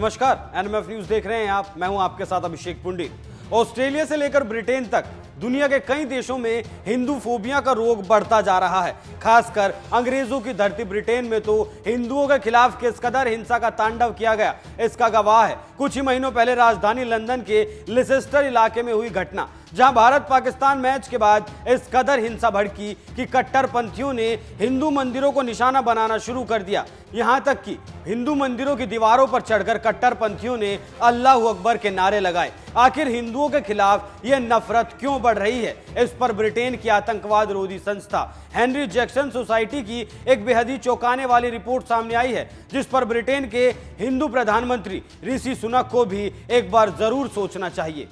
नमस्कार, NMF news देख रहे हैं आप। मैं हूं आपके साथ अभिषेक पुंडित। ऑस्ट्रेलिया से लेकर ब्रिटेन तक दुनिया के कई देशों में हिंदू फोबिया का रोग बढ़ता जा रहा है। खासकर अंग्रेजों की धरती ब्रिटेन में तो हिंदुओं के खिलाफ किस कदर हिंसा का तांडव किया गया, इसका गवाह है कुछ ही महीनों पहले राजधानी लंदन के लिसेस्टर इलाके में हुई घटना, जहां भारत पाकिस्तान मैच के बाद इस कदर हिंसा भड़की कि कट्टरपंथियों ने हिंदू मंदिरों को निशाना बनाना शुरू कर दिया। यहां तक कि हिंदू मंदिरों की दीवारों पर चढ़कर कट्टरपंथियों ने अल्लाह अकबर के नारे लगाए। आखिर हिंदुओं के खिलाफ यह नफरत क्यों बढ़ रही है? इस पर ब्रिटेन की आतंकवाद रोधी संस्था हेनरी जैक्सन सोसाइटी की एक बेहद ही चौंकाने वाली रिपोर्ट सामने आई है, जिस पर ब्रिटेन के हिंदू प्रधानमंत्री ऋषि सुनक को भी एक बार जरूर सोचना चाहिए।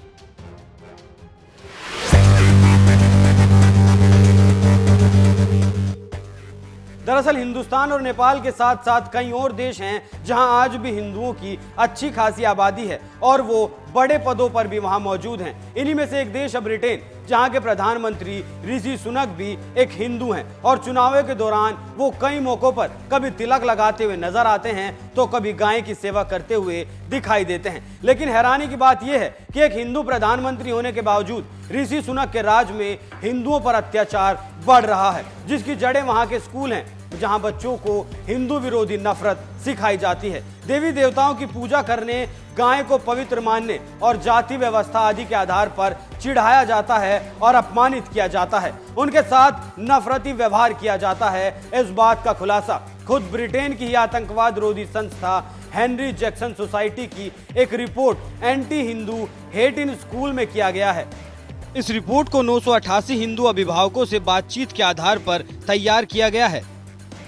दरअसल हिंदुस्तान और नेपाल के साथ साथ कई और देश हैं जहां आज भी हिंदुओं की अच्छी खासी आबादी है और वो बड़े पदों पर भी वहां मौजूद हैं। इन्हीं में से एक देश है ब्रिटेन, जहां के प्रधानमंत्री ऋषि सुनक भी एक हिंदू हैं और चुनावों के दौरान वो कई मौकों पर कभी तिलक लगाते हुए नजर आते हैं तो कभी गाय की सेवा करते हुए दिखाई देते हैं। लेकिन हैरानी की बात यह है कि एक हिंदू प्रधानमंत्री होने के बावजूद ऋषि सुनक के राज में हिंदुओं पर अत्याचार बढ़ रहा है, जिसकी जड़ें वहां के स्कूल हैं जहां बच्चों को हिंदू विरोधी नफरत सिखाई जाती है। देवी देवताओं की पूजा करने, गाय को पवित्र मानने और जाति व्यवस्था आदि के आधार पर चिढ़ाया जाता है और अपमानित किया जाता है। उनके साथ नफरती व्यवहार किया जाता है। इस बात का खुलासा खुद ब्रिटेन की ही आतंकवाद रोधी संस्था हेनरी जैक्सन सोसाइटी की एक report anti Hindu hate in school में किया गया है। इस रिपोर्ट को 988 हिंदू अभिभावकों से बातचीत के आधार पर तैयार किया गया है,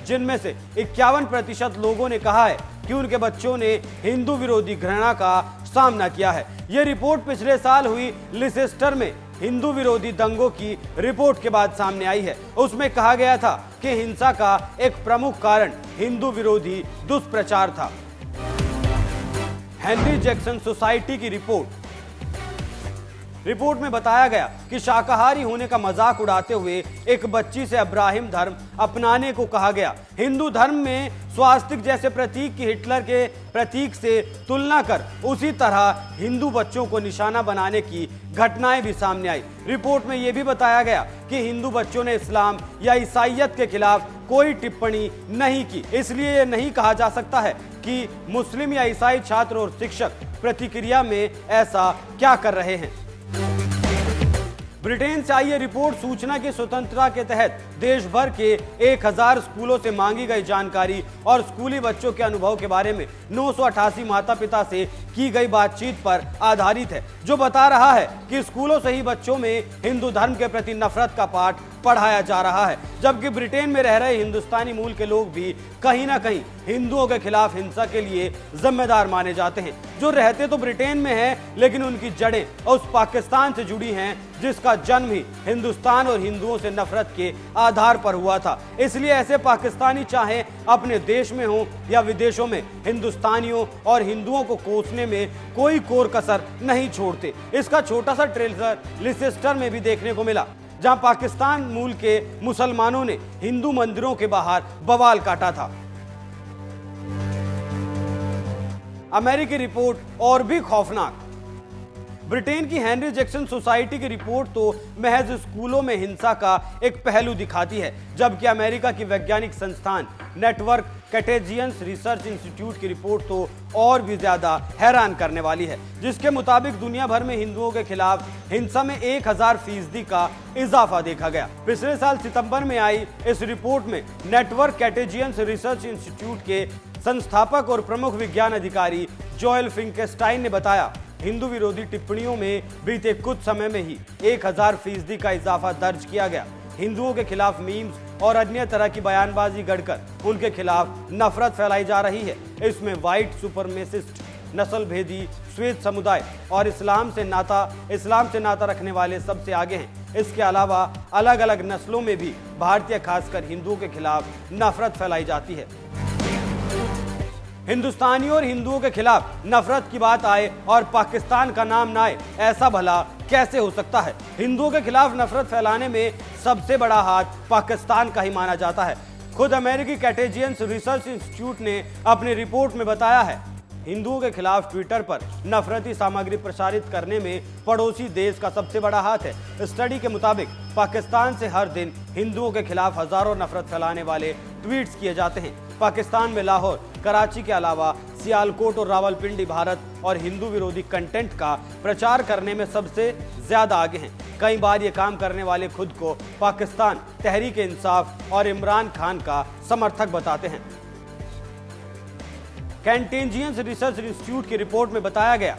जिनमें से 51% लोगों ने कहा है कि उनके बच्चों ने हिंदू विरोधी घृणा का सामना किया है। यह रिपोर्ट पिछले साल हुई लिसेस्टर में हिंदू विरोधी दंगों की रिपोर्ट के बाद सामने आई है। उसमें कहा गया था कि हिंसा का एक प्रमुख कारण हिंदू विरोधी दुष्प्रचार था। हेनरी जैक्सन सोसाइटी की रिपोर्ट में बताया गया कि शाकाहारी होने का मजाक उड़ाते हुए एक बच्ची से अब्राहिम धर्म अपनाने को कहा गया। हिंदू धर्म में स्वास्तिक जैसे प्रतीक की हिटलर के प्रतीक से तुलना कर उसी तरह हिंदू बच्चों को निशाना बनाने की घटनाएं भी सामने आई। रिपोर्ट में यह भी बताया गया कि हिंदू बच्चों ने इस्लाम या ईसाईयत के खिलाफ कोई टिप्पणी नहीं की, इसलिए यह नहीं कहा जा सकता है कि मुस्लिम या ईसाई छात्र और शिक्षक प्रतिक्रिया में ऐसा क्या कर रहे हैं। ब्रिटेन से आई यह रिपोर्ट सूचना की स्वतंत्रता के तहत देश भर के 1000 स्कूलों से मांगी गई जानकारी और स्कूली बच्चों के अनुभव के बारे में 988 माता पिता से की गई बातचीत पर आधारित है, जो बता रहा है कि स्कूलों से ही बच्चों में हिंदू धर्म के प्रति नफरत का पाठ पढ़ाया जा रहा है, जबकि ब्रिटेन में रह रहे हिंदुस्तानी मूल के लोग भी कहीं ना कहीं हिंदुओं के खिलाफ हिंसा के लिए जिम्मेदार माने जाते हैं, जो रहते तो ब्रिटेन में हैं लेकिन उनकी जड़ें उस पाकिस्तान से जुड़ी हैं जिसका जन्म ही हिंदुस्तान और हिंदुओं से नफरत के आधार पर हुआ था। इसलिए ऐसे पाकिस्तानी चाहे अपने देश में हो या विदेशों में, हिंदुस्तानियों और हिंदुओं को कोसने में कोई कोर कसर नहीं छोड़ते। इसका छोटा सा ट्रेलर लिसेस्टर में भी देखने को मिला, जहां पाकिस्तान मूल के मुसलमानों ने हिंदू मंदिरों के बाहर बवाल काटा था। अमेरिकी रिपोर्ट और भी खौफनाक। ब्रिटेन की हेनरी जैक्सन सोसाइटी की रिपोर्ट तो महज स्कूलों में हिंसा का एक पहलू दिखाती है, जबकि अमेरिका की वैज्ञानिक संस्थान नेटवर्क कैटेजियंस रिसर्च इंस्टीट्यूट की रिपोर्ट तो और भी ज्यादा हैरान करने वाली है, जिसके मुताबिक दुनिया भर में हिंदुओं के खिलाफ हिंसा में 1000% का इजाफा देखा गया। पिछले साल सितंबर में आई इस रिपोर्ट में नेटवर्क कैटेजियंस रिसर्च इंस्टीट्यूट के संस्थापक और प्रमुख विज्ञान अधिकारी जोएल फिंकेस्टाइन ने बताया, हिंदू विरोधी टिप्पणियों में बीते कुछ समय में ही 1000% का इजाफा दर्ज किया गया। हिंदुओं के खिलाफ मीम्स और अन्य तरह की बयानबाजी गढ़कर उनके खिलाफ नफरत फैलाई जा रही है। इसमें व्हाइट सुपरमेसिस्ट, नस्ल भेदी, श्वेत समुदाय और इस्लाम से नाता रखने वाले सबसे आगे हैं। इसके अलावा अलग अलग नस्लों में भी भारतीय खासकर हिंदुओं के खिलाफ नफरत फैलाई जाती है। हिंदुस्तानियों और हिंदुओं के खिलाफ नफरत की बात आए और पाकिस्तान का नाम ना आए, ऐसा भला कैसे हो सकता है? हिंदुओं के खिलाफ नफरत फैलाने में सबसे बड़ा हाथ पाकिस्तान का ही माना जाता है। खुद अमेरिकी कैटेजियंस रिसर्च इंस्टीट्यूट ने अपनी रिपोर्ट में बताया है हिंदुओं के खिलाफ ट्विटर पर नफरती सामग्री प्रसारित करने में पड़ोसी देश का सबसे बड़ा हाथ है। स्टडी के मुताबिक पाकिस्तान से हर दिन हिंदुओं के खिलाफ हजारों नफरत फैलाने वाले ट्वीट्स किए जाते हैं। पाकिस्तान में लाहौर, कराची के अलावा सियालकोट और रावलपिंडी भारत और हिंदू विरोधी कंटेंट का प्रचार करने में सबसे ज्यादा आगे हैं। कई बार ये काम करने वाले खुद को पाकिस्तान तहरीक इंसाफ और इमरान खान का समर्थक बताते हैं। कैंटेंजियंस रिसर्च इंस्टीट्यूट की रिपोर्ट में बताया गया,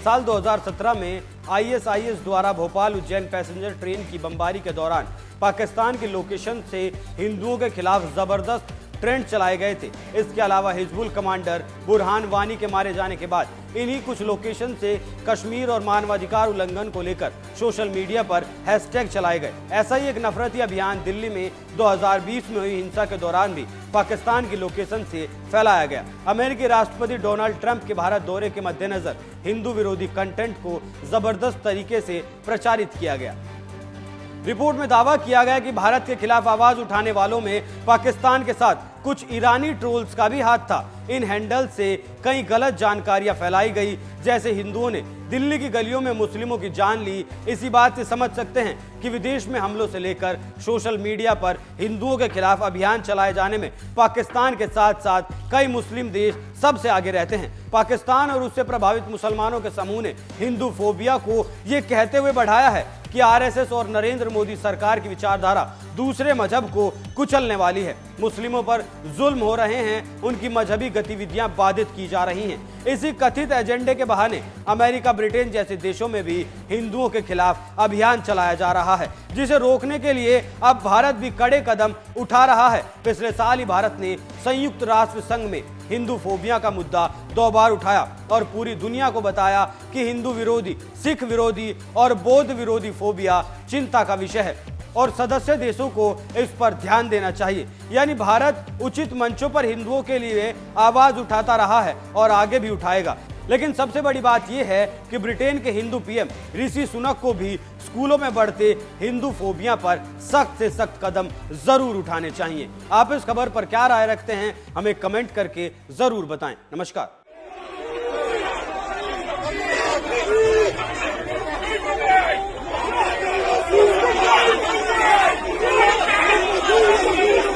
साल 2017 में ISIS द्वारा भोपाल उज्जैन पैसेंजर ट्रेन की बमबारी के दौरान पाकिस्तान की लोकेशन से हिंदुओं के खिलाफ जबरदस्त ट्रेंड चलाए गए थे। इसके अलावा हिजबुल कमांडर बुरहान वानी के मारे जाने के बाद इन्हीं कुछ लोकेशन से कश्मीर और मानवाधिकार उल्लंघन को लेकर सोशल मीडिया पर हैशटैग चलाए गए। ऐसा ही एक नफरती अभियान दिल्ली में 2020 में हुई हिंसा के दौरान भी पाकिस्तान की लोकेशन से फैलाया गया। अमेरिकी राष्ट्रपति डोनाल्ड ट्रंप के भारत दौरे के मद्देनजर हिंदू विरोधी कंटेंट को जबरदस्त तरीके से प्रचारित किया गया। रिपोर्ट में दावा किया गया कि भारत के खिलाफ आवाज उठाने वालों में पाकिस्तान के साथ कुछ ईरानी ट्रोल्स का भी हाथ था। इन हैंडल से कई गलत जानकारियां फैलाई गई, जैसे हिंदुओं ने दिल्ली की गलियों में मुस्लिमों की जान ली। इसी बात से समझ सकते हैं कि विदेश में हमलों से लेकर सोशल मीडिया पर हिंदुओं के खिलाफ अभियान चलाए जाने में पाकिस्तान के साथ साथ कई मुस्लिम देश सबसे आगे रहते हैं। पाकिस्तान और उससे प्रभावित मुसलमानों के समूह ने हिंदू फोबिया को ये कहते हुए बढ़ाया है कि RSS और नरेंद्र मोदी सरकार की विचारधारा दूसरे मजहब को कुचलने वाली है। मुस्लिमों पर जुल्म हो रहे हैं, उनकी मजहबी गतिविधियां बाधित की जा रही हैं। इसी कथित एजेंडे के बहाने अमेरिका, ब्रिटेन जैसे देशों में भी हिंदुओं के खिलाफ अभियान चलाया जा रहा है, जिसे रोकने के लिए अब भारत भी कड़े कदम उठा रहा है। पिछले साल ही भारत ने संयुक्त राष्ट्र संघ में हिंदू फोबिया का मुद्दा 2 बार उठाया और पूरी दुनिया को बताया कि हिंदू विरोधी, सिख विरोधी और बौद्ध विरोधी फोबिया चिंता का विषय है और सदस्य देशों को इस पर ध्यान देना चाहिए। यानी भारत उचित मंचों पर हिंदुओं के लिए आवाज उठाता रहा है और आगे भी उठाएगा। लेकिन सबसे बड़ी बात यह है कि ब्रिटेन के हिंदू PM ऋषि सुनक को भी स्कूलों में बढ़ते हिंदू फोबिया पर सख्त से सख्त कदम जरूर उठाने चाहिए। आप इस खबर पर क्या राय रखते हैं, हमें कमेंट करके जरूर बताएं। नमस्कार। Thank you.